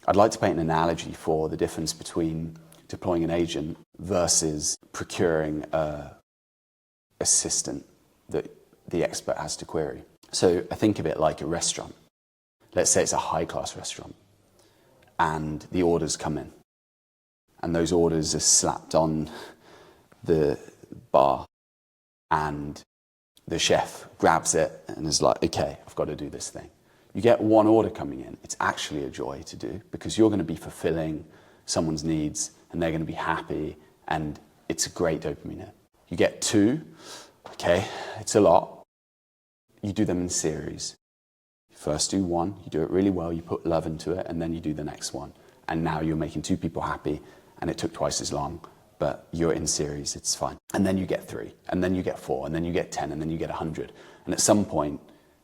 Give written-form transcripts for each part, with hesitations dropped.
I'd like to paint an analogy for the difference between deploying an agent versus procuring an assistant that the expert has to query. So I think of it like a restaurant. Let's say it's a high-class restaurant and the orders come in and those orders are slapped on the bar and the chef grabs it and is like, okay, I've got to do this thing. You get one order coming in, it's actually a joy to do because you're going to be fulfilling someone's needs and they're going to be happy and it's a great dopamine hit. You get two, okay, it's a lot. You do them in series. You first do one, you do it really well, you put love into it, and then you do the next one. And now you're making two people happy and it took twice as long, but you're in series, it's fine. And then you get three, and then you get four, and then you get 10, and then you get 100. And at some point,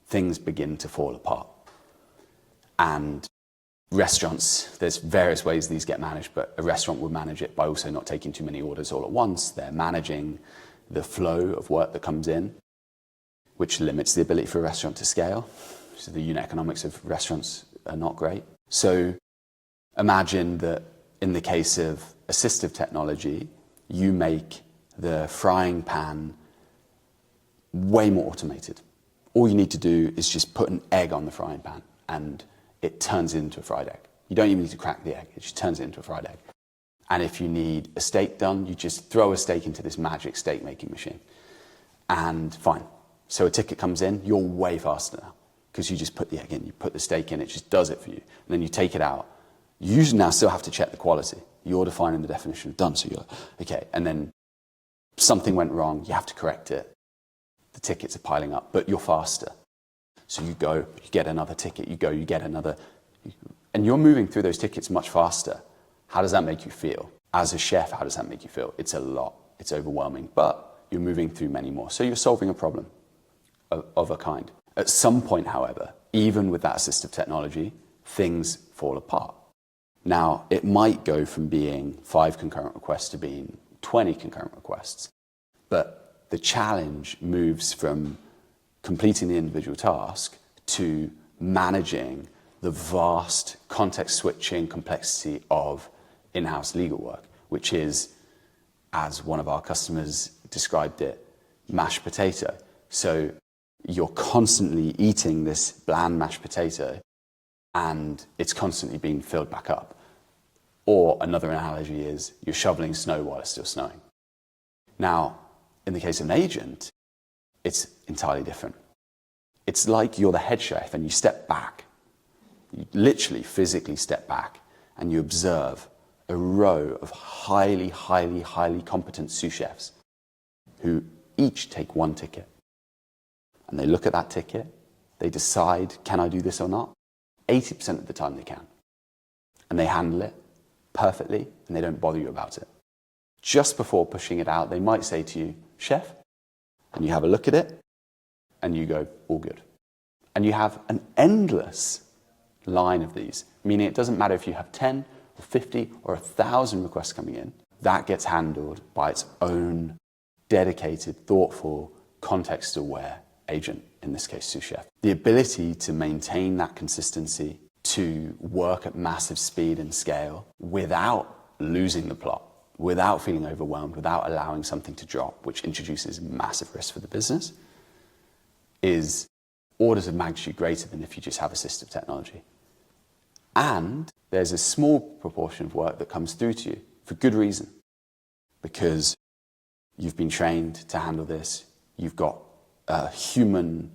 things begin to fall apart. And restaurants, there's various ways these get managed, but a restaurant would manage it by also not taking too many orders all at once. They're managing the flow of work that comes in, which limits the ability for a restaurant to scale. So the unit economics of restaurants are not great. So imagine that in the case of assistive technology, you make the frying pan way more automated. All you need to do is just put an egg on the frying pan and it turns it into a fried egg. You don't even need to crack the egg, it just turns it into a fried egg. And if you need a steak done, you just throw a steak into this magic steak making machine. And fine. So a ticket comes in, you're way faster now because you just put the egg in, you put the steak in, it just does it for you. And then you take it out. You usually now still have to check the quality. You're defining the definition of done, so you're okay. And then something went wrong, you have to correct it. The tickets are piling up, but you're faster. So you go, you get another ticket, you go, you get another, and you're moving through those tickets much faster. How does that make you feel? As a chef, how does that make you feel? It's a lot, it's overwhelming, but you're moving through many more. So you're solving a problem of a kind. At some point, however, even with that assistive technology, things fall apart. Now, it might go from being 5 concurrent requests to being 20 concurrent requests, but the challenge moves from completing the individual task to managing the vast context switching complexity of in-house legal work, which is, as one of our customers described it, mashed potato. So you're constantly eating this bland mashed potato and it's constantly being filled back up. Or another analogy is you're shoveling snow while it's still snowing. Now, in the case of an agent, it's entirely different. It's like you're the head chef and you step back. You literally physically step back and you observe a row of highly competent sous chefs who each take one ticket. And they look at that ticket, they decide, can I do this or not? 80% of the time they can. And they handle it perfectly and they don't bother you about it. Just before pushing it out, they might say to you, chef, and you have a look at it and you go, all good. And you have an endless line of these, meaning it doesn't matter if you have 10 or 50 or 1,000 requests coming in, that gets handled by its own dedicated, thoughtful, context-aware agent, in this case, sous chef. The ability to maintain that consistency, to work at massive speed and scale without losing the plot, without feeling overwhelmed, without allowing something to drop, which introduces massive risk for the business, is orders of magnitude greater than if you just have assistive technology. And there's a small proportion of work that comes through to you for good reason, because you've been trained to handle this, you've got a human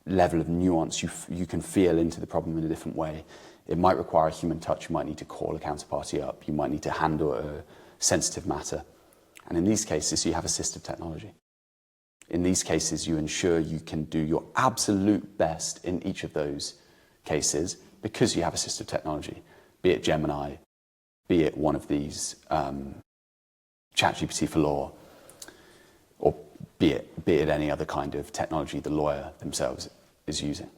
level of nuance, you can feel into the problem in a different way. It might require a human touch, you might need to call a counterparty up, you might need to handle a sensitive matter. And in these cases, you have assistive technology. In these cases, you ensure you can do your absolute best in each of those cases because you have assistive technology, be it Gemini, be it one of these ChatGPT for law, or be it any other kind of technology the lawyer themselves is using.